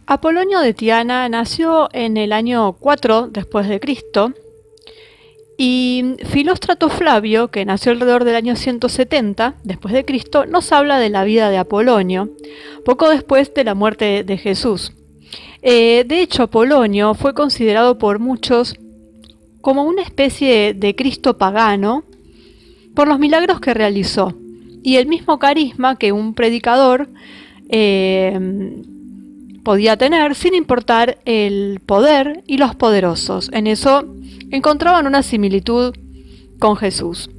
Apolonio de Tiana nació en el año 4 después de Cristo y Filóstrato Flavio, que nació alrededor del año 170 después de Cristo, nos habla de la vida de Apolonio, poco después de la muerte de Jesús. De hecho, Apolonio fue considerado por muchos como una especie de Cristo pagano por los milagros que realizó y el mismo carisma que un predicador podía tener sin importar el poder y los poderosos. En eso encontraban una similitud con Jesús.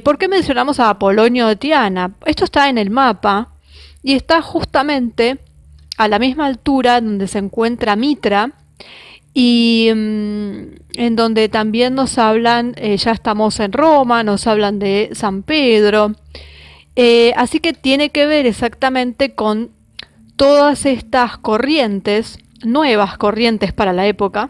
¿Por qué mencionamos a Apolonio de Tiana? Esto está en el mapa y está justamente a la misma altura donde se encuentra Mitra y en donde también nos hablan, ya estamos en Roma, nos hablan de San Pedro. Así que tiene que ver exactamente con todas estas corrientes, nuevas corrientes para la época,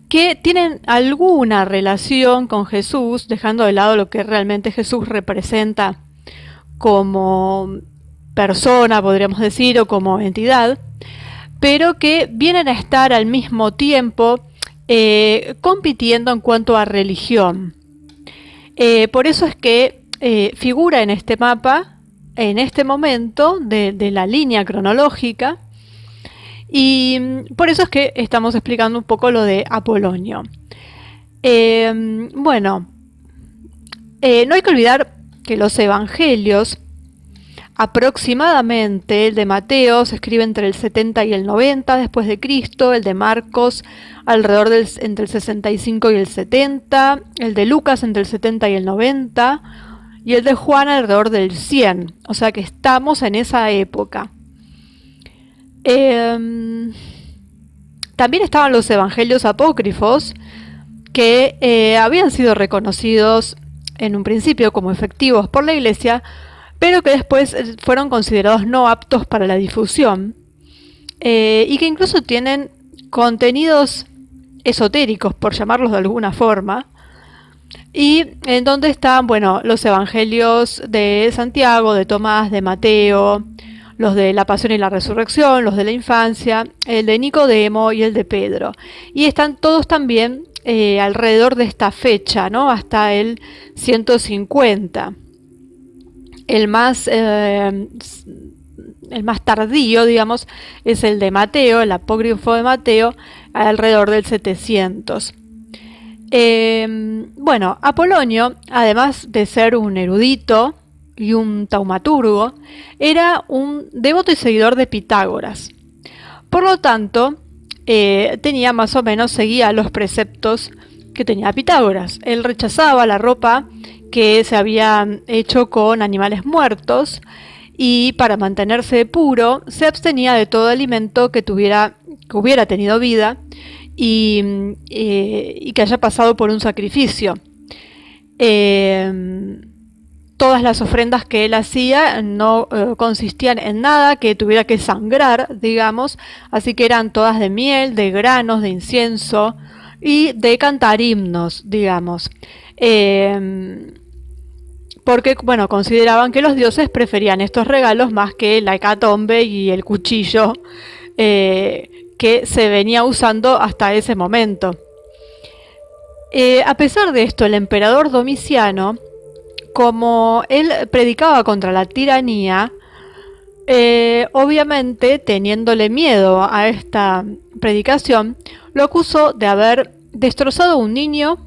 que tienen alguna relación con Jesús, dejando de lado lo que realmente Jesús representa como persona, podríamos decir, o como entidad, pero que vienen a estar al mismo tiempo compitiendo en cuanto a religión. Por eso es que figura en este mapa, en este momento de la línea cronológica, y por eso es que estamos explicando un poco lo de Apolonio. No hay que olvidar que los evangelios, aproximadamente el de Mateo se escribe entre el 70 y el 90 después de Cristo, el de Marcos alrededor entre el 65 y el 70, el de Lucas entre el 70 y el 90 y el de Juan alrededor del 100, o sea que estamos en esa época. También estaban los evangelios apócrifos que habían sido reconocidos en un principio como efectivos por la Iglesia, pero que después fueron considerados no aptos para la difusión y que incluso tienen contenidos esotéricos, por llamarlos de alguna forma, y en donde están, los evangelios de Santiago, de Tomás, de Mateo, los de la Pasión y la Resurrección, los de la infancia, el de Nicodemo y el de Pedro. Y están todos también alrededor de esta fecha, ¿no? Hasta el 150. El más tardío, digamos, es el de Mateo, el apócrifo de Mateo, alrededor del 700. Apolonio, además de ser un erudito y un taumaturgo, era un devoto y seguidor de Pitágoras. Por lo tanto, seguía los preceptos que tenía Pitágoras. Él rechazaba la ropa que se había hecho con animales muertos y para mantenerse puro se abstenía de todo alimento que hubiera tenido vida y que haya pasado por un sacrificio. Todas las ofrendas que él hacía no consistían en nada que tuviera que sangrar, digamos, así que eran todas de miel, de granos, de incienso y de cantar himnos, digamos. Porque, consideraban que los dioses preferían estos regalos más que la hecatombe y el cuchillo que se venía usando hasta ese momento. A pesar de esto, el emperador Domiciano, como él predicaba contra la tiranía, obviamente teniéndole miedo a esta predicación, lo acusó de haber destrozado a un niño,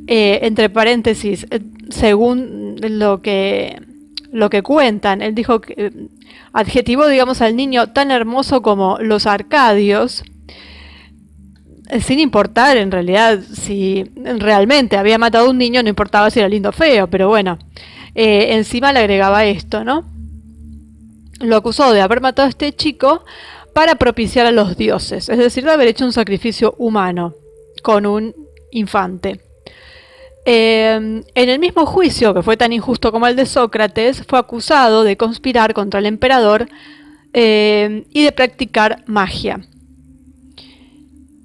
entre paréntesis, según lo que cuentan. Él dijo que adjetivó, digamos, al niño tan hermoso como los Arcadios, sin importar en realidad si realmente había matado a un niño, no importaba si era lindo o feo, pero encima le agregaba esto, ¿no? Lo acusó de haber matado a este chico para propiciar a los dioses, es decir, de haber hecho un sacrificio humano con un infante. En el mismo juicio, que fue tan injusto como el de Sócrates, fue acusado de conspirar contra el emperador y de practicar magia.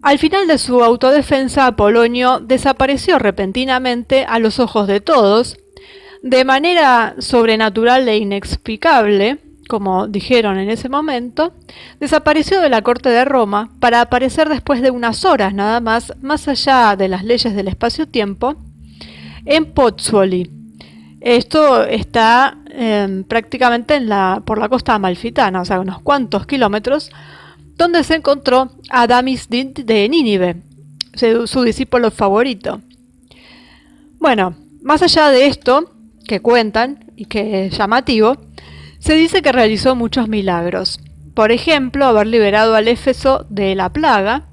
Al final de su autodefensa, Apolonio desapareció repentinamente a los ojos de todos, de manera sobrenatural e inexplicable, como dijeron en ese momento, desapareció de la corte de Roma para aparecer después de unas horas nada más, más allá de las leyes del espacio-tiempo, en Pozzuoli. Esto está prácticamente por la costa amalfitana, o sea, unos cuantos kilómetros, donde se encontró a Damis de Nínive, su discípulo favorito. Bueno, más allá de esto que cuentan y que es llamativo, se dice que realizó muchos milagros. Por ejemplo, haber liberado al Éfeso de la plaga,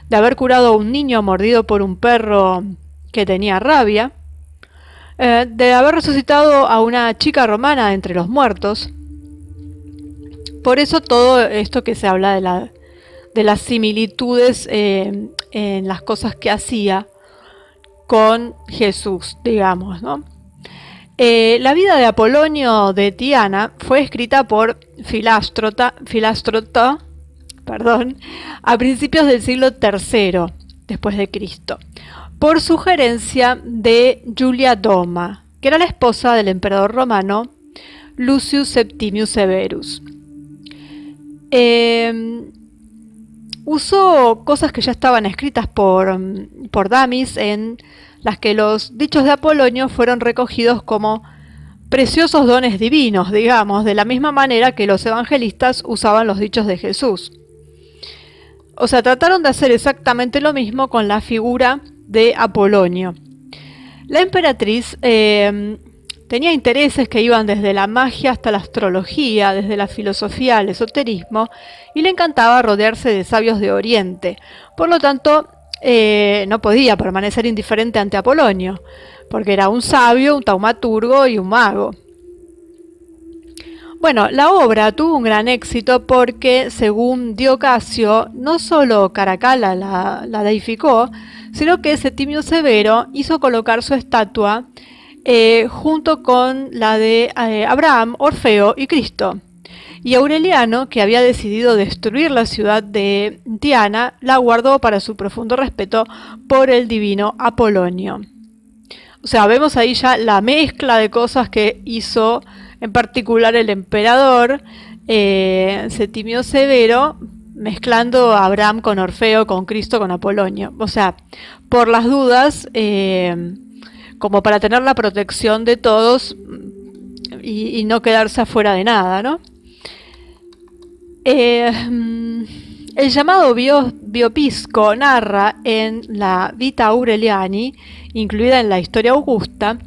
de haber curado a un niño mordido por un perro que tenía rabia, de haber resucitado a una chica romana entre los muertos. Por eso todo esto que se habla de las similitudes en las cosas que hacía con Jesús, digamos, ¿no? La vida de Apolonio de Tiana fue escrita por Filástrota, a principios del siglo III después de Cristo, por sugerencia de Julia Doma, que era la esposa del emperador romano Lucius Septimius Severus. Usó cosas que ya estaban escritas por Damis, en las que los dichos de Apolonio fueron recogidos como preciosos dones divinos, digamos, de la misma manera que los evangelistas usaban los dichos de Jesús. O sea, trataron de hacer exactamente lo mismo con la figura de Apolonio. La emperatriz tenía intereses que iban desde la magia hasta la astrología, desde la filosofía al esoterismo, y le encantaba rodearse de sabios de Oriente. Por lo tanto, no podía permanecer indiferente ante Apolonio, porque era un sabio, un taumaturgo y un mago. Bueno, la obra tuvo un gran éxito porque, según Diocasio, no solo Caracalla la deificó, sino que Septimio Severo hizo colocar su estatua junto con la de Abraham, Orfeo y Cristo. Y Aureliano, que había decidido destruir la ciudad de Tiana, la guardó para su profundo respeto por el divino Apolonio. O sea, vemos ahí ya la mezcla de cosas que hizo, en particular el emperador Septimio Severo, mezclando a Abraham con Orfeo, con Cristo, con Apolonio. O sea, por las dudas, como para tener la protección de todos y no quedarse afuera de nada, ¿no? El llamado Biopisco narra en la Vita Aureliani, incluida en la Historia Augusta,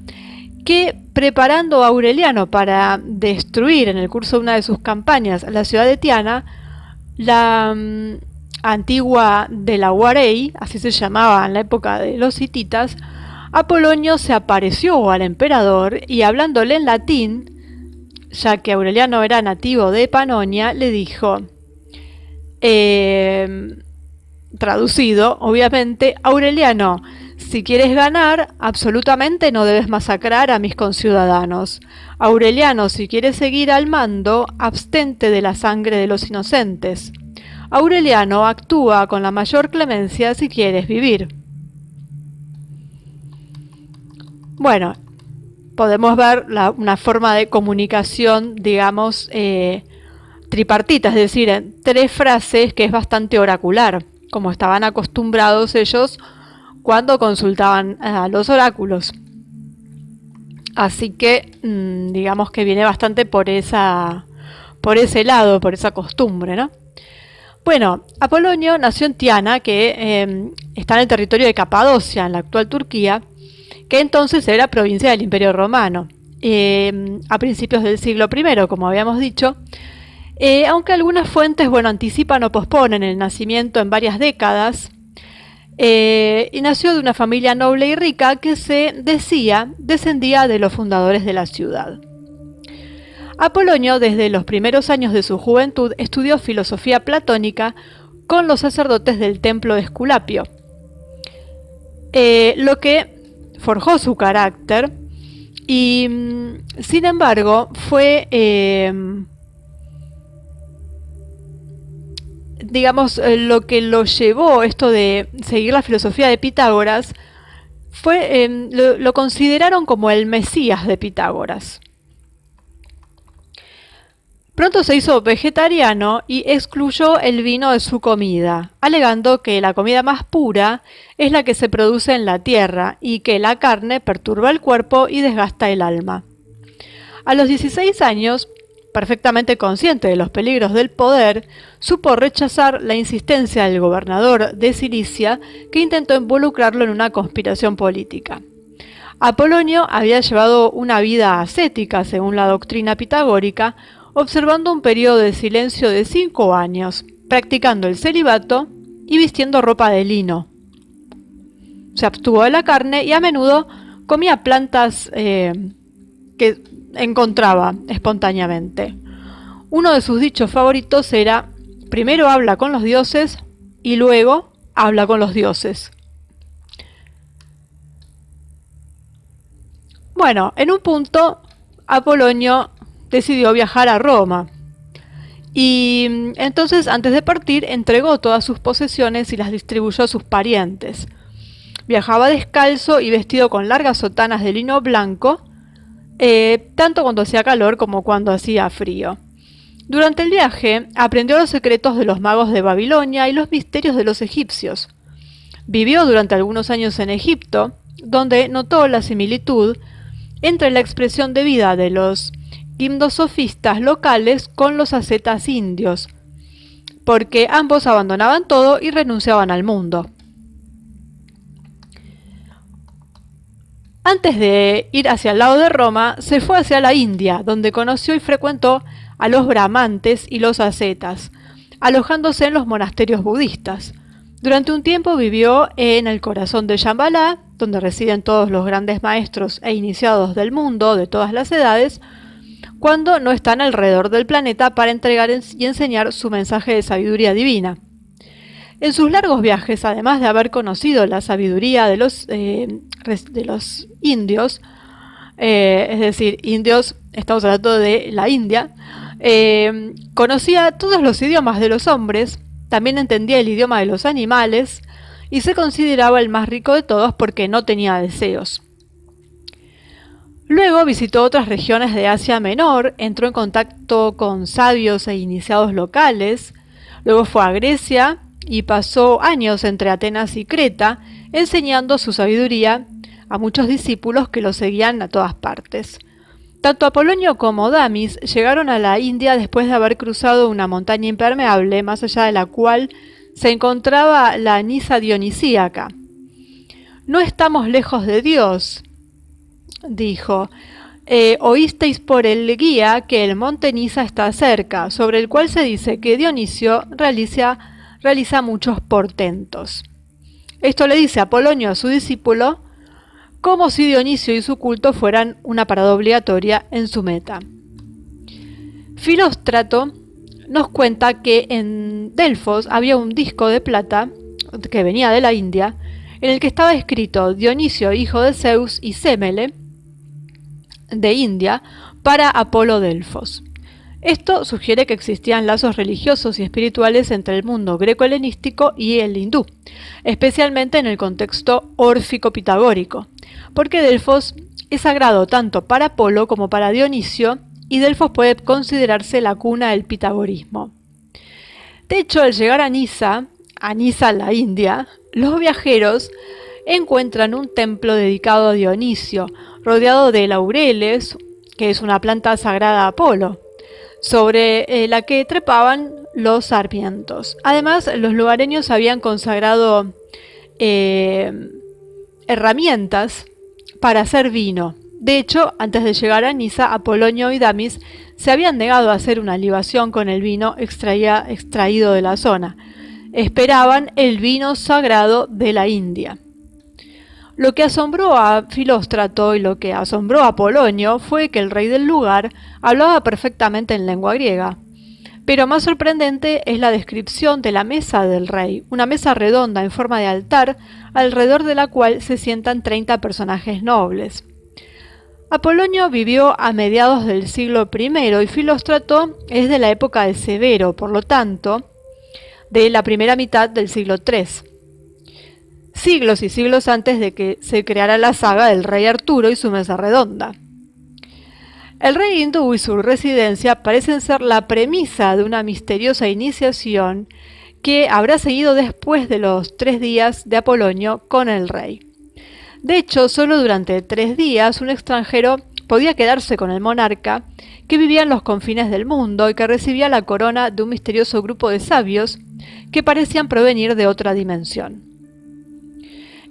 que preparando a Aureliano para destruir en el curso de una de sus campañas la ciudad de Tiana, la antigua de la Huarei, así se llamaba en la época de los hititas, Apolonio se apareció al emperador y, hablándole en latín, ya que Aureliano era nativo de Panonia, le dijo, traducido, obviamente, Aureliano, si quieres ganar, absolutamente no debes masacrar a mis conciudadanos. Aureliano, si quieres seguir al mando, abstente de la sangre de los inocentes. Aureliano, actúa con la mayor clemencia si quieres vivir. Bueno, podemos ver una forma de comunicación, digamos, tripartita, es decir, en 3 frases, que es bastante oracular, como estaban acostumbrados ellos cuando consultaban a los oráculos. Así que, digamos que viene bastante por ese lado, por esa costumbre, ¿no? Bueno, Apolonio nació en Tiana, que está en el territorio de Capadocia, en la actual Turquía, que entonces era provincia del Imperio Romano, a principios del siglo I, como habíamos dicho, aunque algunas fuentes, anticipan o posponen el nacimiento en varias décadas, y nació de una familia noble y rica que se decía descendía de los fundadores de la ciudad. Apolonio, desde los primeros años de su juventud, estudió filosofía platónica con los sacerdotes del templo de Esculapio, lo que forjó su carácter y, sin embargo, fue, digamos, lo que lo llevó, esto de seguir la filosofía de Pitágoras, fue, lo consideraron como el Mesías de Pitágoras. Pronto se hizo vegetariano y excluyó el vino de su comida, alegando que la comida más pura es la que se produce en la tierra y que la carne perturba el cuerpo y desgasta el alma. A los 16 años, perfectamente consciente de los peligros del poder, supo rechazar la insistencia del gobernador de Cilicia, que intentó involucrarlo en una conspiración política. Apolonio había llevado una vida ascética según la doctrina pitagórica, observando un periodo de silencio de 5 años, practicando el celibato y vistiendo ropa de lino. Se abstuvo de la carne y a menudo comía plantas que encontraba espontáneamente. Uno de sus dichos favoritos era: primero habla con los dioses y luego habla con los dioses. Bueno, en un punto Apolonio decidió viajar a Roma y entonces, antes de partir, entregó todas sus posesiones y las distribuyó a sus parientes. Viajaba descalzo y vestido con largas sotanas de lino blanco, tanto cuando hacía calor como cuando hacía frío. Durante el viaje aprendió los secretos de los magos de Babilonia y los misterios de los egipcios. Vivió durante algunos años en Egipto, donde notó la similitud entre la expresión de vida de los gimnosofistas locales con los ascetas indios, porque ambos abandonaban todo y renunciaban al mundo. Antes de ir hacia el lado de Roma, se fue hacia la India, donde conoció y frecuentó a los brahmantes y los ascetas, alojándose en los monasterios budistas. Durante un tiempo vivió en el corazón de Shambhala, donde residen todos los grandes maestros e iniciados del mundo de todas las edades, cuando no están alrededor del planeta para entregar y enseñar su mensaje de sabiduría divina. En sus largos viajes, además de haber conocido la sabiduría de los indios, es decir, indios, estamos hablando de la India, conocía todos los idiomas de los hombres, también entendía el idioma de los animales y se consideraba el más rico de todos porque no tenía deseos. Luego visitó otras regiones de Asia Menor, entró en contacto con sabios e iniciados locales, luego fue a Grecia y pasó años entre Atenas y Creta, enseñando su sabiduría a muchos discípulos que lo seguían a todas partes. Tanto Apolonio como Damis llegaron a la India después de haber cruzado una montaña impermeable, más allá de la cual se encontraba la Nisa dionisíaca. «No estamos lejos de Dios», dijo. «Oísteis por el guía que el monte Nisa está cerca, sobre el cual se dice que Dionisio realiza muchos portentos». Esto le dice Apolonio a su discípulo, como si Dionisio y su culto fueran una parada obligatoria en su meta. Filóstrato nos cuenta que en Delfos había un disco de plata que venía de la India, en el que estaba escrito Dionisio, hijo de Zeus, y Semele, de India, para Apolo Delfos. Esto sugiere que existían lazos religiosos y espirituales entre el mundo greco-helenístico y el hindú, especialmente en el contexto órfico-pitagórico, porque Delfos es sagrado tanto para Apolo como para Dionisio, y Delfos puede considerarse la cuna del pitagorismo. De hecho, al llegar a Nisa, la India, los viajeros encuentran un templo dedicado a Dionisio, rodeado de laureles, que es una planta sagrada a Apolo, sobre la que trepaban los sarmientos. Además, los lugareños habían consagrado herramientas para hacer vino. De hecho, antes de llegar a Nisa, Apolonio y Damis se habían negado a hacer una libación con el vino extraído de la zona. Esperaban el vino sagrado de la India. Lo que asombró a Filóstrato y lo que asombró a Apolonio fue que el rey del lugar hablaba perfectamente en lengua griega. Pero más sorprendente es la descripción de la mesa del rey, una mesa redonda en forma de altar, alrededor de la cual se sientan 30 personajes nobles. Apolonio vivió a mediados del siglo I y Filóstrato es de la época de Severo, por lo tanto, de la primera mitad del siglo III. Siglos y siglos antes de que se creara la saga del rey Arturo y su mesa redonda. El rey hindú y su residencia parecen ser la premisa de una misteriosa iniciación que habrá seguido después de los 3 días de Apolonio con el rey. De hecho, solo durante 3 días un extranjero podía quedarse con el monarca, que vivía en los confines del mundo y que recibía la corona de un misterioso grupo de sabios que parecían provenir de otra dimensión.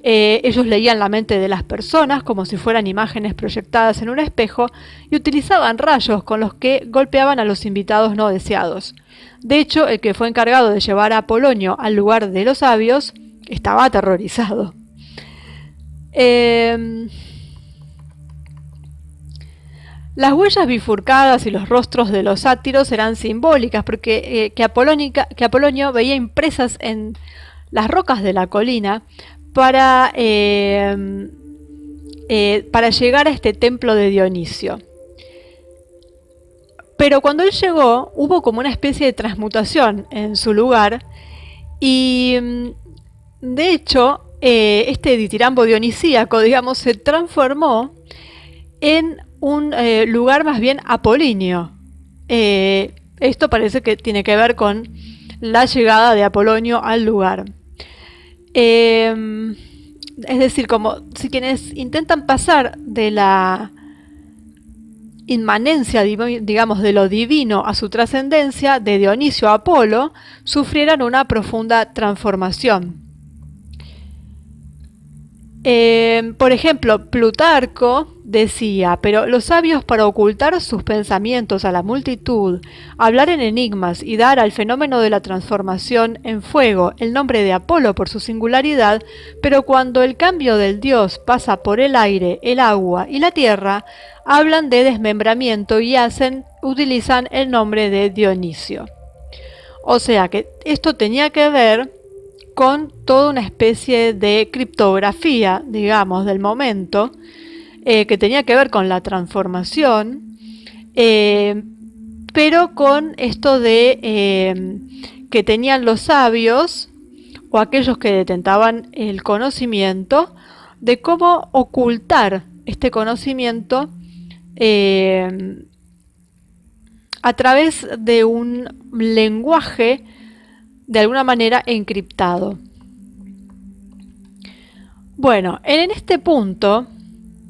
Ellos leían la mente de las personas como si fueran imágenes proyectadas en un espejo y utilizaban rayos con los que golpeaban a los invitados no deseados. De hecho, el que fue encargado de llevar a Apolonio al lugar de los sabios estaba aterrorizado. Las huellas bifurcadas y los rostros de los sátiros eran simbólicas porque que Apolonio veía impresas en las rocas de la colina para llegar a este templo de Dionisio. Pero cuando él llegó, hubo como una especie de transmutación en su lugar y de hecho este ditirambo dionisíaco, digamos, se transformó en un lugar más bien apolíneo. Esto parece que tiene que ver con la llegada de Apolonio al lugar. Es decir, como si quienes intentan pasar de la inmanencia, digamos, de lo divino a su trascendencia, de Dionisio a Apolo, sufrieran una profunda transformación. Por ejemplo, Plutarco decía, pero los sabios, para ocultar sus pensamientos a la multitud, hablar en enigmas y dar al fenómeno de la transformación en fuego el nombre de Apolo por su singularidad, pero cuando el cambio del dios pasa por el aire, el agua y la tierra, hablan de desmembramiento y utilizan el nombre de Dionisio. O sea que esto tenía que ver con toda una especie de criptografía, digamos, del momento, que tenía que ver con la transformación, pero con esto de que tenían los sabios o aquellos que detentaban el conocimiento, de cómo ocultar este conocimiento a través de un lenguaje de alguna manera encriptado. Bueno, en este punto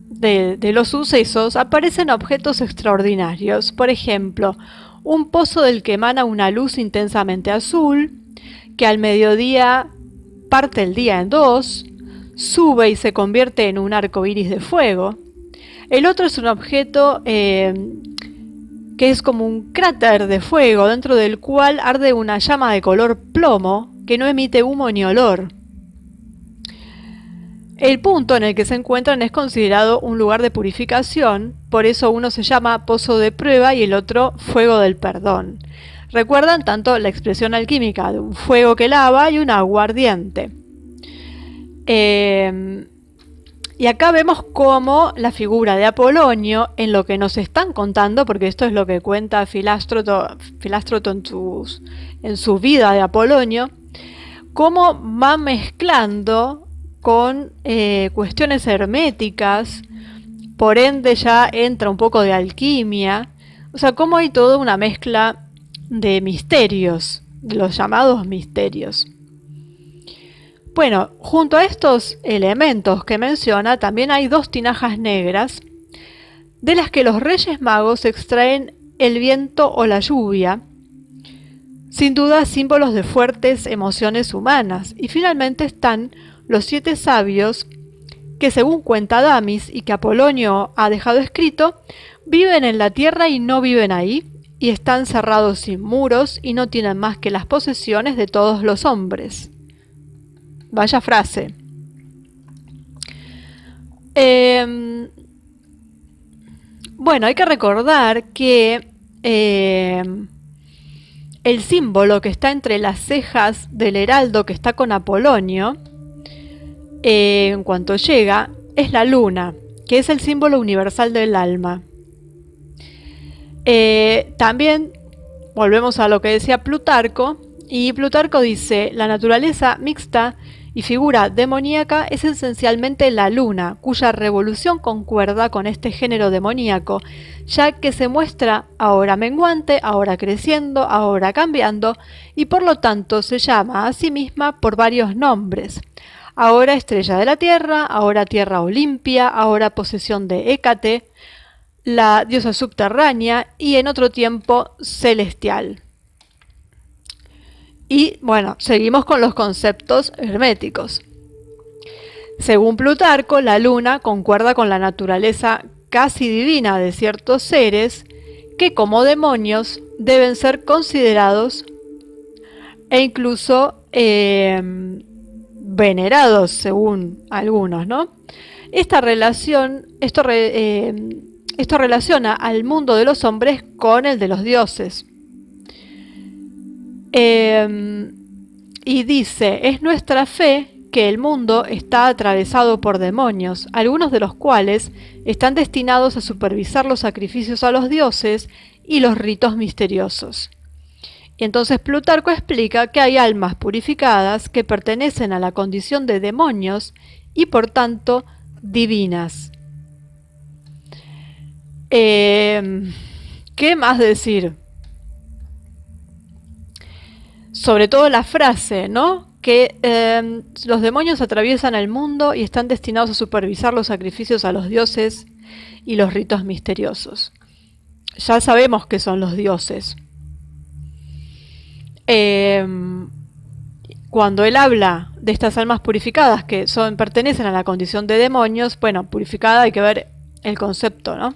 de los sucesos aparecen objetos extraordinarios. Por ejemplo, un pozo del que emana una luz intensamente azul, que al mediodía parte el día en dos, sube y se convierte en un arco iris de fuego. El otro es un objeto que es como un cráter de fuego dentro del cual arde una llama de color plomo que no emite humo ni olor. El punto en el que se encuentran es considerado un lugar de purificación, por eso uno se llama pozo de prueba y el otro fuego del perdón. Recuerdan tanto la expresión alquímica de un fuego que lava y un agua ardiente. Y acá vemos cómo la figura de Apolonio, en lo que nos están contando, porque esto es lo que cuenta Filástroto en su vida de Apolonio, cómo va mezclando con cuestiones herméticas, por ende ya entra un poco de alquimia, o sea, cómo hay toda una mezcla de misterios, de los llamados misterios. Bueno, junto a estos elementos que menciona, también hay 2 tinajas negras, de las que los Reyes Magos extraen el viento o la lluvia, sin duda símbolos de fuertes emociones humanas. Y finalmente están los 7 sabios, que según cuenta Damis y que Apolonio ha dejado escrito, viven en la tierra y no viven ahí, y están cerrados sin muros y no tienen más que las posesiones de todos los hombres. Vaya frase. Bueno, hay que recordar que el símbolo que está entre las cejas del heraldo que está con Apolonio, en cuanto llega, es la luna, que es el símbolo universal del alma. También volvemos a lo que decía Plutarco, y Plutarco dice: la naturaleza mixta y figura demoníaca es esencialmente la luna, cuya revolución concuerda con este género demoníaco, ya que se muestra ahora menguante, ahora creciendo, ahora cambiando, y por lo tanto se llama a sí misma por varios nombres. Ahora estrella de la tierra, ahora tierra Olimpia, ahora posesión de Hécate, la diosa subterránea y en otro tiempo celestial. Y bueno, seguimos con los conceptos herméticos. Según Plutarco, la luna concuerda con la naturaleza casi divina de ciertos seres que como demonios deben ser considerados e incluso venerados según algunos, ¿no? Esto relaciona al mundo de los hombres con el de los dioses. Y dice, es nuestra fe que el mundo está atravesado por demonios, algunos de los cuales están destinados a supervisar los sacrificios a los dioses y los ritos misteriosos. Y entonces Plutarco explica que hay almas purificadas que pertenecen a la condición de demonios y por tanto divinas. ¿Qué más decir? Sobre todo la frase, ¿no? Que los demonios atraviesan el mundo y están destinados a supervisar los sacrificios a los dioses y los ritos misteriosos. Ya sabemos que son los dioses. Cuando él habla de estas almas purificadas que pertenecen a la condición de demonios, bueno, purificada hay que ver el concepto, ¿no?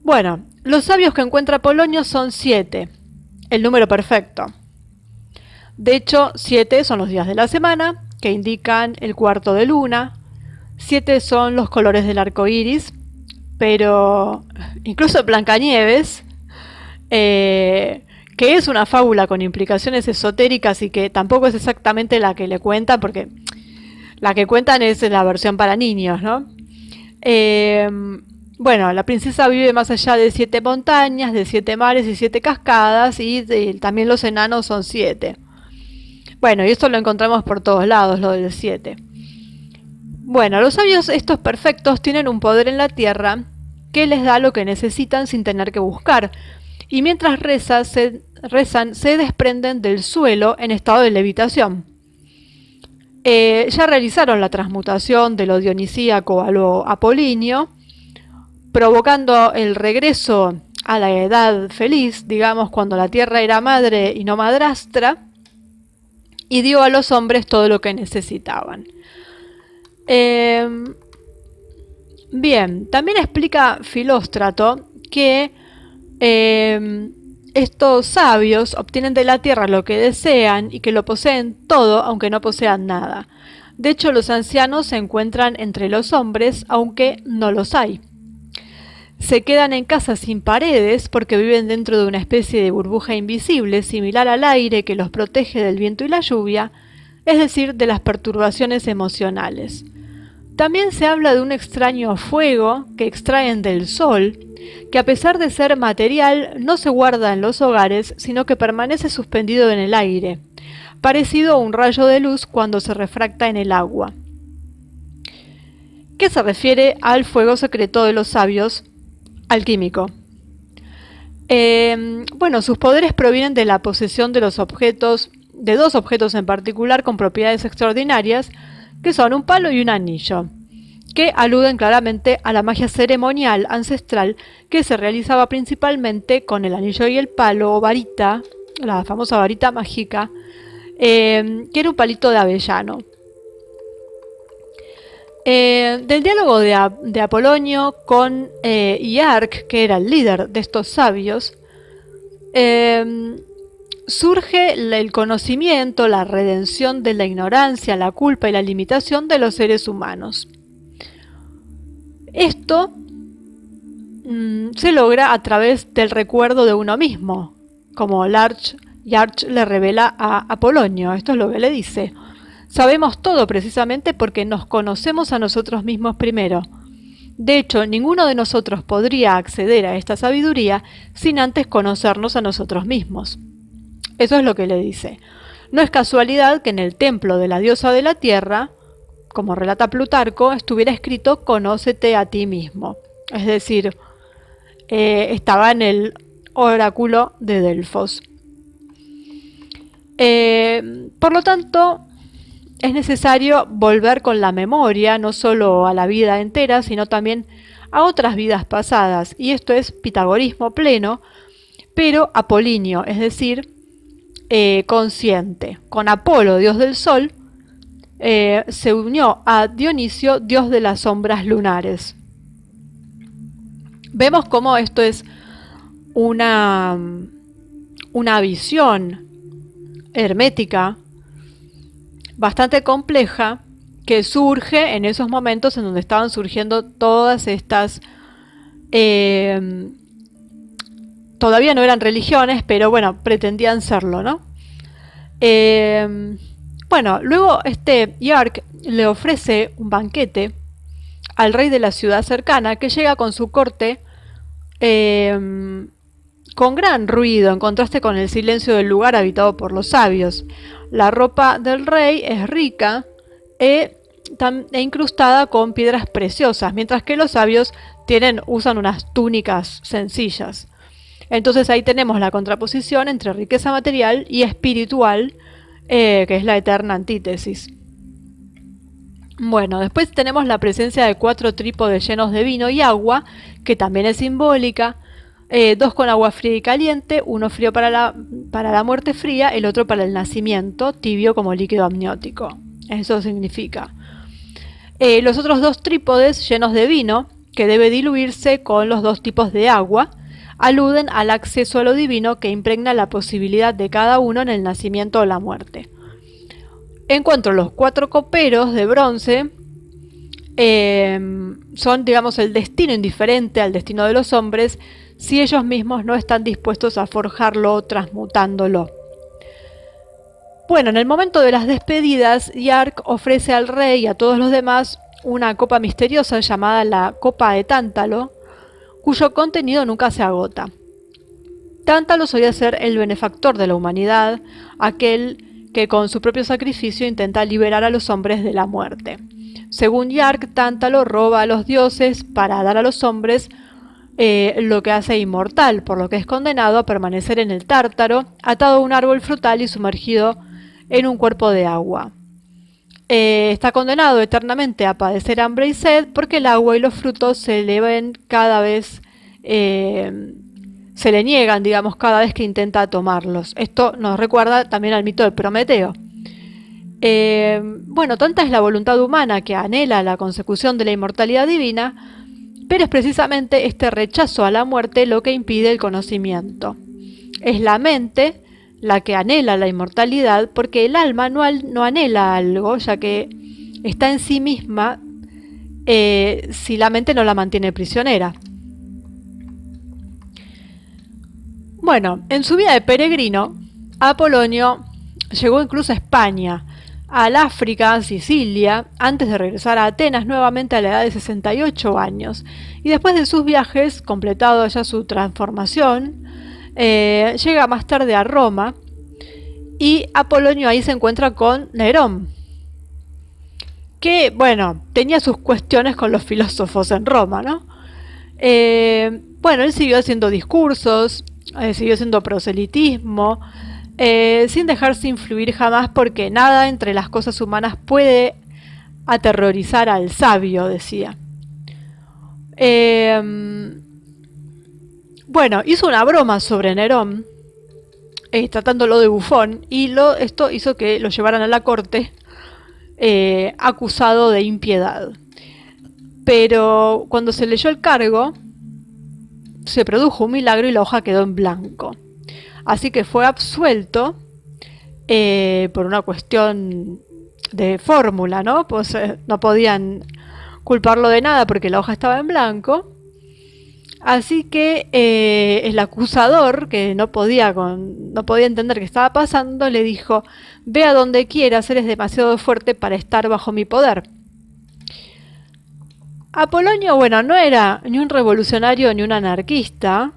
Bueno, los sabios que encuentra Polonio son 7. El número perfecto. De hecho, 7 son los días de la semana, que indican el cuarto de luna. 7 son los colores del arco iris, pero incluso Blancanieves, que es una fábula con implicaciones esotéricas y que tampoco es exactamente la que le cuentan, porque la que cuentan es la versión para niños, ¿no? Bueno, la princesa vive más allá de 7 montañas, de 7 mares y 7 cascadas, y también los enanos son 7. Bueno, y esto lo encontramos por todos lados, lo del 7. Bueno, los sabios estos perfectos tienen un poder en la tierra que les da lo que necesitan sin tener que buscar, y mientras rezan se desprenden del suelo en estado de levitación. Ya realizaron la transmutación de lo dionisíaco a lo apolíneo, provocando el regreso a la edad feliz, digamos, cuando la tierra era madre y no madrastra, y dio a los hombres todo lo que necesitaban. Bien, también explica Filóstrato que estos sabios obtienen de la tierra lo que desean y que lo poseen todo, aunque no posean nada. De hecho, los ancianos se encuentran entre los hombres, aunque no los hay. Se quedan en casas sin paredes porque viven dentro de una especie de burbuja invisible similar al aire que los protege del viento y la lluvia, es decir, de las perturbaciones emocionales. También se habla de un extraño fuego que extraen del sol, que a pesar de ser material no se guarda en los hogares, sino que permanece suspendido en el aire, parecido a un rayo de luz cuando se refracta en el agua. ¿Qué se refiere al fuego secreto de los sabios? Alquímico. Bueno, sus poderes provienen de la posesión de dos objetos en particular con propiedades extraordinarias, que son un palo y un anillo, que aluden claramente a la magia ceremonial ancestral que se realizaba principalmente con el anillo y el palo o varita, la famosa varita mágica, que era un palito de avellano. Del diálogo de Apolonio con Iarc, que era el líder de estos sabios, surge el conocimiento, la redención de la ignorancia, la culpa y la limitación de los seres humanos. Esto se logra a través del recuerdo de uno mismo, como Iarc le revela a Apolonio. Esto es lo que le dice. Sabemos todo precisamente porque nos conocemos a nosotros mismos primero. De hecho, ninguno de nosotros podría acceder a esta sabiduría sin antes conocernos a nosotros mismos. Eso es lo que le dice. No es casualidad que en el templo de la diosa de la tierra, como relata Plutarco, estuviera escrito «Conócete a ti mismo». Es decir, estaba en el oráculo de Delfos. Por lo tanto, es necesario volver con la memoria, no solo a la vida entera, sino también a otras vidas pasadas. Y esto es pitagorismo pleno, pero apolíneo, es decir, consciente. Con Apolo, dios del sol, se unió a Dionisio, dios de las sombras lunares. Vemos cómo esto es una visión hermética bastante compleja que surge en esos momentos en donde estaban surgiendo todas estas todavía no eran religiones, pero bueno, pretendían serlo, ¿no? Bueno, luego Yark le ofrece un banquete al rey de la ciudad cercana, que llega con su corte con gran ruido, en contraste con el silencio del lugar habitado por los sabios. La ropa del rey es rica e incrustada con piedras preciosas, mientras que los sabios usan unas túnicas sencillas. Entonces ahí tenemos la contraposición entre riqueza material y espiritual, que es la eterna antítesis. Bueno, después tenemos la presencia de 4 trípodes llenos de vino y agua, que también es simbólica. 2 con agua fría y caliente, uno frío para la muerte fría, el otro para el nacimiento, tibio como líquido amniótico. Eso significa. Los otros 2 trípodes llenos de vino, que debe diluirse con los 2 tipos de agua, aluden al acceso a lo divino que impregna la posibilidad de cada uno en el nacimiento o la muerte. En cuanto a los 4 coperos de bronce, son, digamos, el destino indiferente al destino de los hombres si ellos mismos no están dispuestos a forjarlo transmutándolo. Bueno, en el momento de las despedidas, Yark ofrece al rey y a todos los demás una copa misteriosa llamada la Copa de Tántalo, cuyo contenido nunca se agota. Tántalo solía ser el benefactor de la humanidad, aquel que con su propio sacrificio intenta liberar a los hombres de la muerte. Según Yark, Tántalo roba a los dioses para dar a los hombres lo que hace inmortal, por lo que es condenado a permanecer en el Tártaro, atado a un árbol frutal y sumergido en un cuerpo de agua. Está condenado eternamente a padecer hambre y sed porque el agua y los frutos se le ven cada vez, se le niegan, digamos, cada vez que intenta tomarlos. Esto nos recuerda también al mito de Prometeo. Bueno, tanta es la voluntad humana que anhela la consecución de la inmortalidad divina, pero es precisamente este rechazo a la muerte lo que impide el conocimiento. Es la mente la que anhela la inmortalidad, porque el alma no anhela algo, ya que está en sí misma si la mente no la mantiene prisionera. Bueno, en su vida de peregrino, Apolonio llegó incluso a España, al África, Sicilia, antes de regresar a Atenas nuevamente a la edad de 68 años. Y después de sus viajes, completado ya su transformación, llega más tarde a Roma y Apolonio ahí se encuentra con Nerón, que, bueno, tenía sus cuestiones con los filósofos en Roma, ¿no? Bueno, él siguió haciendo discursos, siguió haciendo proselitismo, sin dejarse influir jamás, porque nada entre las cosas humanas puede aterrorizar al sabio, decía. Bueno, hizo una broma sobre Nerón, tratándolo de bufón, y esto hizo que lo llevaran a la corte acusado de impiedad. Pero cuando se leyó el cargo, se produjo un milagro y la hoja quedó en blanco. Así que fue absuelto por una cuestión de fórmula, ¿no? Pues no podían culparlo de nada porque la hoja estaba en blanco. Así que el acusador, que no podía entender qué estaba pasando, le dijo: ve a donde quieras, eres demasiado fuerte para estar bajo mi poder. Apolonio, bueno, no era ni un revolucionario ni un anarquista,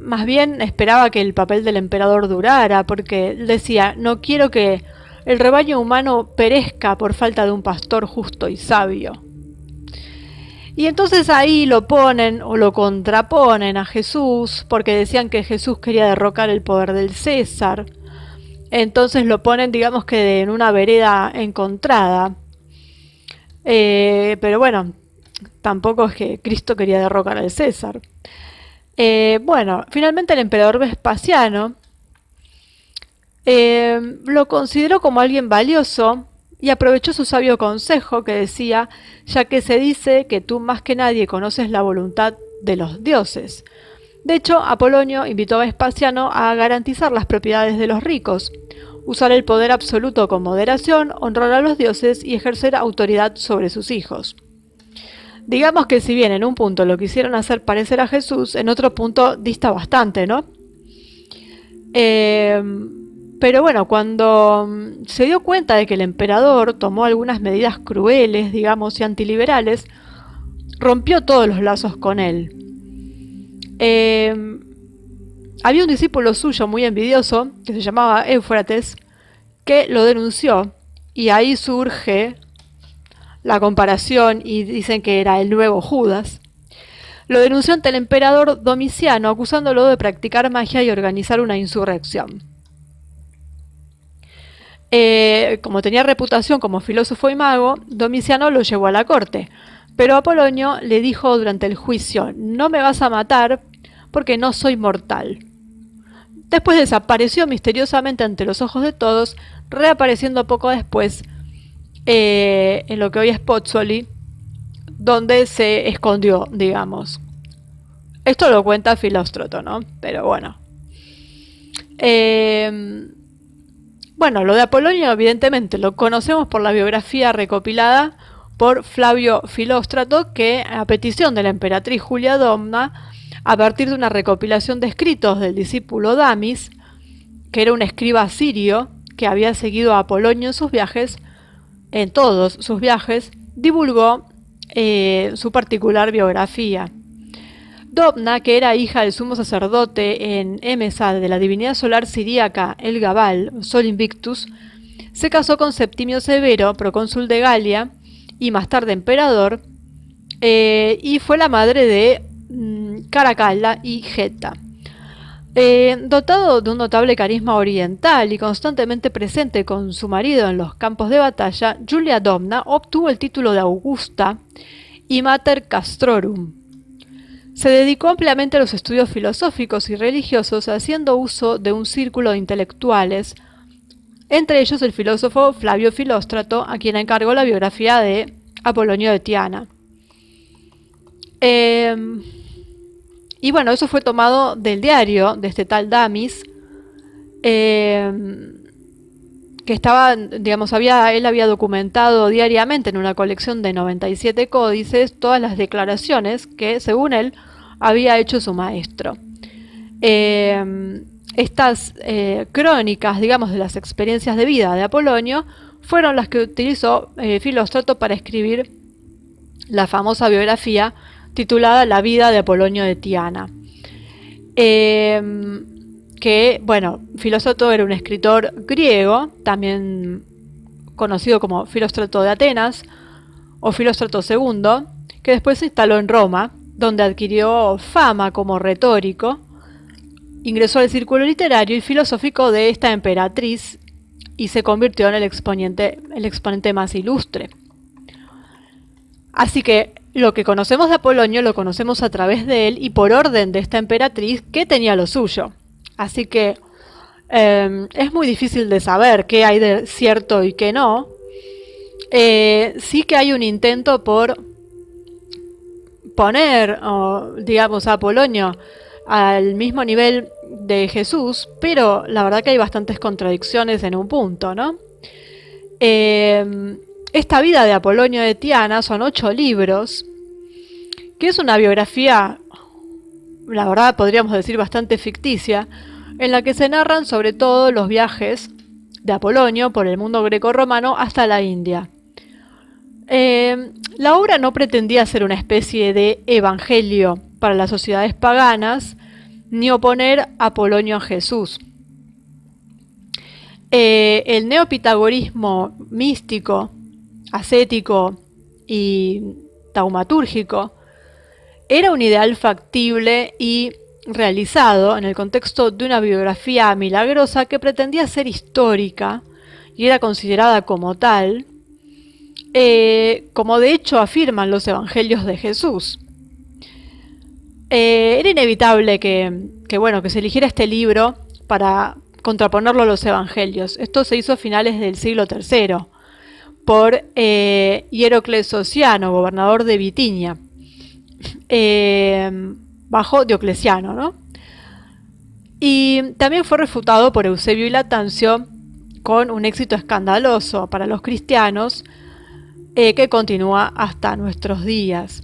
más bien esperaba que el papel del emperador durara, porque él decía, no quiero que el rebaño humano perezca por falta de un pastor justo y sabio. Y entonces ahí lo ponen o lo contraponen a Jesús, porque decían que Jesús quería derrocar el poder del César. Entonces lo ponen, digamos que en una vereda encontrada. Pero bueno, tampoco es que Cristo quería derrocar al César. Bueno, finalmente el emperador Vespasiano lo consideró como alguien valioso y aprovechó su sabio consejo que decía, ya que se dice que tú más que nadie conoces la voluntad de los dioses. De hecho, Apolonio invitó a Vespasiano a garantizar las propiedades de los ricos, usar el poder absoluto con moderación, honrar a los dioses y ejercer autoridad sobre sus hijos. Digamos que si bien en un punto lo quisieron hacer parecer a Jesús, en otro punto dista bastante, ¿no? Pero bueno, cuando se dio cuenta de que el emperador tomó algunas medidas crueles, digamos, y antiliberales, rompió todos los lazos con él. Había un discípulo suyo muy envidioso, que se llamaba Éufrates, que lo denunció, y ahí surge la comparación y dicen que era el nuevo Judas. Lo denunció ante el emperador Domiciano, acusándolo de practicar magia y organizar una insurrección. Como tenía reputación como filósofo y mago, Domiciano lo llevó a la corte, pero Apolonio le dijo durante el juicio, no me vas a matar porque no soy mortal. Después desapareció misteriosamente ante los ojos de todos, reapareciendo poco después en lo que hoy es Pozzuoli, donde se escondió, digamos. Esto lo cuenta Filóstrato, ¿no? Pero bueno. Bueno, lo de Apolonio evidentemente lo conocemos por la biografía recopilada por Flavio Filóstrato, que a petición de la emperatriz Julia Domna, a partir de una recopilación de escritos del discípulo Damis, que era un escriba sirio que había seguido a Apolonio en todos sus viajes, divulgó su particular biografía. Domna, que era hija del sumo sacerdote en Emesa de la divinidad solar siríaca El Gabal, Sol Invictus, se casó con Septimio Severo, procónsul de Galia y más tarde emperador, y fue la madre de Caracalla y Geta. Dotado de un notable carisma oriental y constantemente presente con su marido en los campos de batalla, Julia Domna obtuvo el título de Augusta y Mater Castrorum. Se dedicó ampliamente a los estudios filosóficos y religiosos, haciendo uso de un círculo de intelectuales, entre ellos el filósofo Flavio Filóstrato, a quien encargó la biografía de Apolonio de Tiana. Y bueno, eso fue tomado del diario de este tal Damis, que estaba, digamos, él había documentado diariamente en una colección de 97 códices todas las declaraciones que, según él, había hecho su maestro. Estas crónicas, digamos, de las experiencias de vida de Apolonio fueron las que utilizó Filóstrato para escribir la famosa biografía titulada La vida de Apolonio de Tiana. Que, bueno, Filóstrato era un escritor griego, también conocido como Filóstrato de Atenas o Filóstrato II, que después se instaló en Roma, donde adquirió fama como retórico, ingresó al círculo literario y filosófico de esta emperatriz y se convirtió en el exponente más ilustre. Así que lo que conocemos de Apolonio lo conocemos a través de él y por orden de esta emperatriz que tenía lo suyo. Así que es muy difícil de saber qué hay de cierto y qué no. Sí que hay un intento por poner, digamos, a Apolonio al mismo nivel de Jesús, pero la verdad que hay bastantes contradicciones en un punto, ¿no? Esta vida de Apolonio de Tiana son 8 libros, que es una biografía, la verdad podríamos decir bastante ficticia, en la que se narran sobre todo los viajes de Apolonio por el mundo greco-romano hasta la India. La obra no pretendía ser una especie de evangelio para las sociedades paganas, ni oponer a Apolonio a Jesús. El neopitagorismo místico, ascético y taumatúrgico era un ideal factible y realizado en el contexto de una biografía milagrosa que pretendía ser histórica y era considerada como tal, como de hecho afirman los evangelios de Jesús. Era inevitable que se eligiera este libro para contraponerlo a los evangelios. Esto se hizo a finales del siglo III por Hierocles Ociano, gobernador de Bitinia, bajo Diocleciano, ¿no? Y también fue refutado por Eusebio y Latancio con un éxito escandaloso para los cristianos que continúa hasta nuestros días.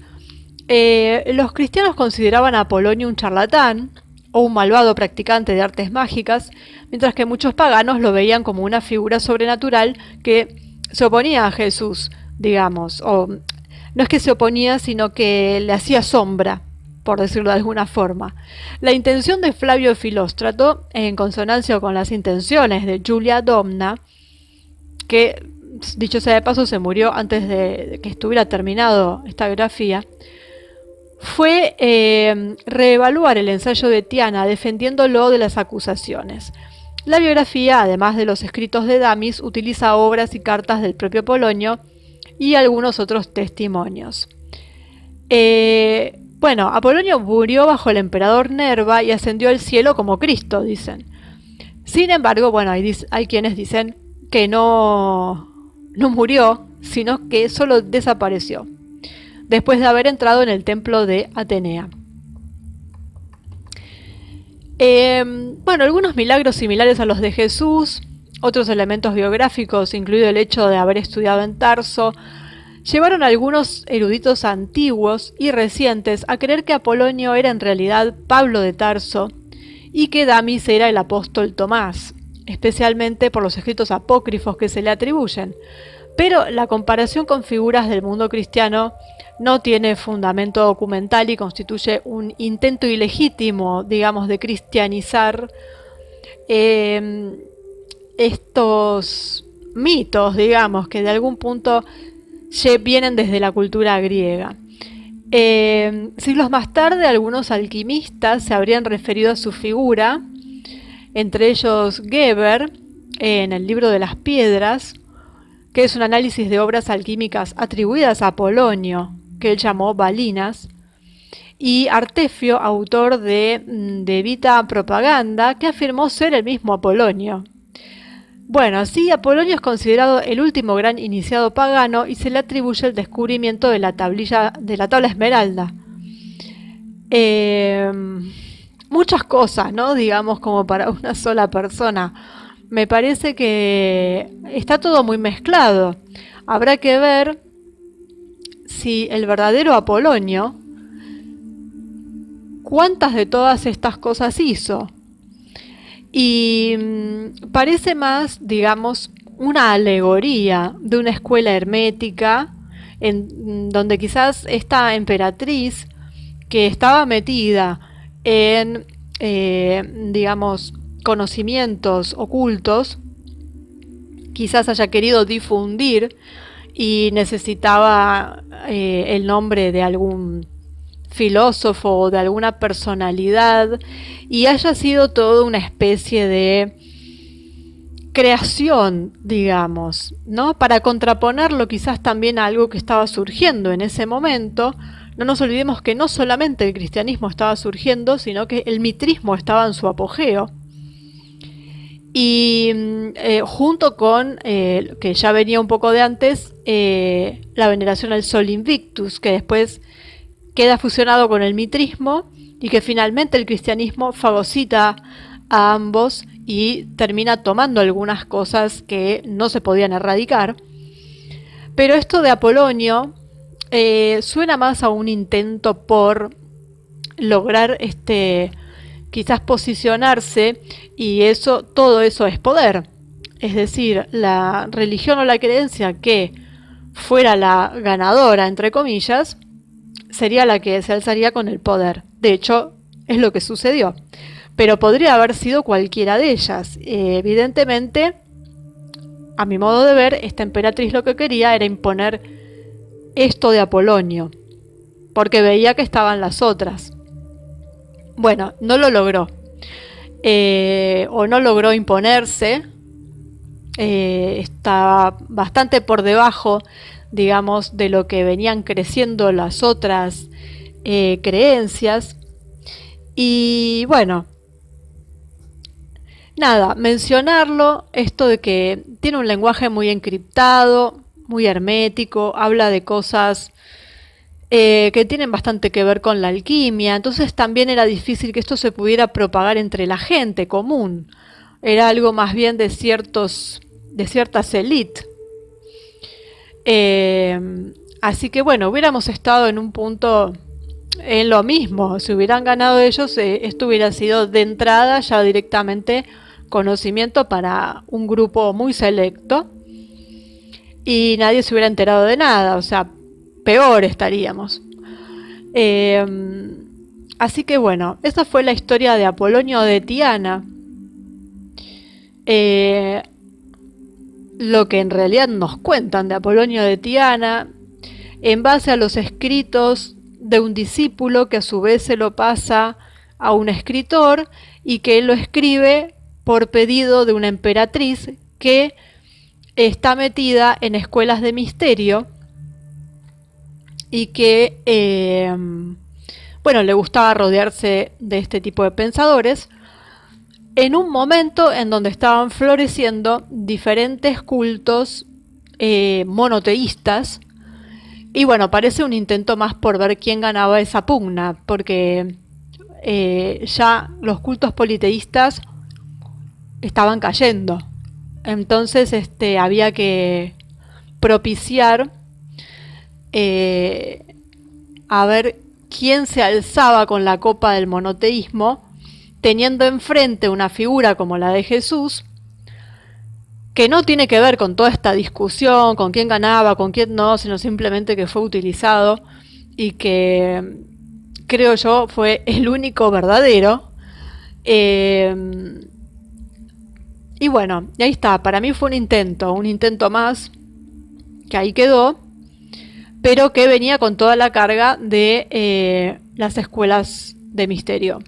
Los cristianos consideraban a Apolonio un charlatán o un malvado practicante de artes mágicas, mientras que muchos paganos lo veían como una figura sobrenatural que se oponía a Jesús, digamos, o no es que se oponía, sino que le hacía sombra, por decirlo de alguna forma. La intención de Flavio Filóstrato, en consonancia con las intenciones de Julia Domna, que dicho sea de paso se murió antes de que estuviera terminado esta biografía, fue reevaluar el ensayo de Tiana defendiéndolo de las acusaciones. La biografía, además de los escritos de Damis, utiliza obras y cartas del propio Apolonio y algunos otros testimonios. Apolonio murió bajo el emperador Nerva y ascendió al cielo como Cristo, dicen. Sin embargo, hay quienes dicen que no murió, sino que solo desapareció, después de haber entrado en el templo de Atenea. Algunos milagros similares a los de Jesús, otros elementos biográficos, incluido el hecho de haber estudiado en Tarso, llevaron a algunos eruditos antiguos y recientes a creer que Apolonio era en realidad Pablo de Tarso y que Damis era el apóstol Tomás, especialmente por los escritos apócrifos que se le atribuyen. Pero la comparación con figuras del mundo cristiano no tiene fundamento documental y constituye un intento ilegítimo, digamos, de cristianizar estos mitos, digamos, que de algún punto vienen desde la cultura griega. Siglos más tarde, algunos alquimistas se habrían referido a su figura, entre ellos Geber, en el libro de las piedras, que es un análisis de obras alquímicas atribuidas a Apolonio, que él llamó Balinas, y Artefio, autor de Vita Propaganda, que afirmó ser el mismo Apolonio. Sí, Apolonio es considerado el último gran iniciado pagano y se le atribuye el descubrimiento de la tabla esmeralda. Muchas cosas, ¿no? Digamos, como para una sola persona. Me parece que está todo muy mezclado. Habrá que ver si el verdadero Apolonio, cuántas de todas estas cosas hizo. Y parece más, digamos, una alegoría de una escuela hermética, en donde quizás esta emperatriz, que estaba metida en, conocimientos ocultos, quizás haya querido difundir y necesitaba el nombre de algún filósofo o de alguna personalidad y haya sido toda una especie de creación, digamos, ¿no? Para contraponerlo quizás también a algo que estaba surgiendo en ese momento. No nos olvidemos que no solamente el cristianismo estaba surgiendo, sino que el mitrismo estaba en su apogeo. Y junto con, que ya venía un poco de antes, la veneración al Sol Invictus, que después queda fusionado con el mitrismo y que finalmente el cristianismo fagocita a ambos y termina tomando algunas cosas que no se podían erradicar. Pero esto de Apolonio suena más a un intento por lograr quizás posicionarse, y todo eso es poder. Es decir, la religión o la creencia que fuera la ganadora, entre comillas, sería la que se alzaría con el poder. De hecho, es lo que sucedió. Pero podría haber sido cualquiera de ellas. Evidentemente, a mi modo de ver, esta emperatriz lo que quería era imponer esto de Apolonio, porque veía que estaban las otras. Bueno, no lo logró. O no logró imponerse. Está bastante por debajo, digamos, de lo que venían creciendo las otras creencias. Y bueno, nada, mencionarlo, esto de que tiene un lenguaje muy encriptado, muy hermético, habla de cosas que tienen bastante que ver con la alquimia, entonces también era difícil que esto se pudiera propagar entre la gente común, era algo más bien de ciertas élites. Así que bueno, hubiéramos estado en un punto en lo mismo, si hubieran ganado ellos, esto hubiera sido de entrada ya directamente conocimiento para un grupo muy selecto y nadie se hubiera enterado de nada, o sea, peor estaríamos. Eh, Así que bueno, esa fue la historia de Apolonio de Tiana. Eh, lo que en realidad nos cuentan de Apolonio de Tiana, en base a los escritos de un discípulo que a su vez se lo pasa a un escritor y que él lo escribe por pedido de una emperatriz que está metida en escuelas de misterio y que bueno, le gustaba rodearse de este tipo de pensadores en un momento en donde estaban floreciendo diferentes cultos monoteístas. Y bueno, parece un intento más por ver quién ganaba esa pugna, porque ya los cultos politeístas estaban cayendo. Entonces había que propiciar a ver quién se alzaba con la copa del monoteísmo, teniendo enfrente una figura como la de Jesús, que no tiene que ver con toda esta discusión, con quién ganaba, con quién no, sino simplemente que fue utilizado y que creo yo fue el único verdadero. Y bueno, ahí está, para mí fue un intento más, que ahí quedó, pero que venía con toda la carga de las escuelas de misterio.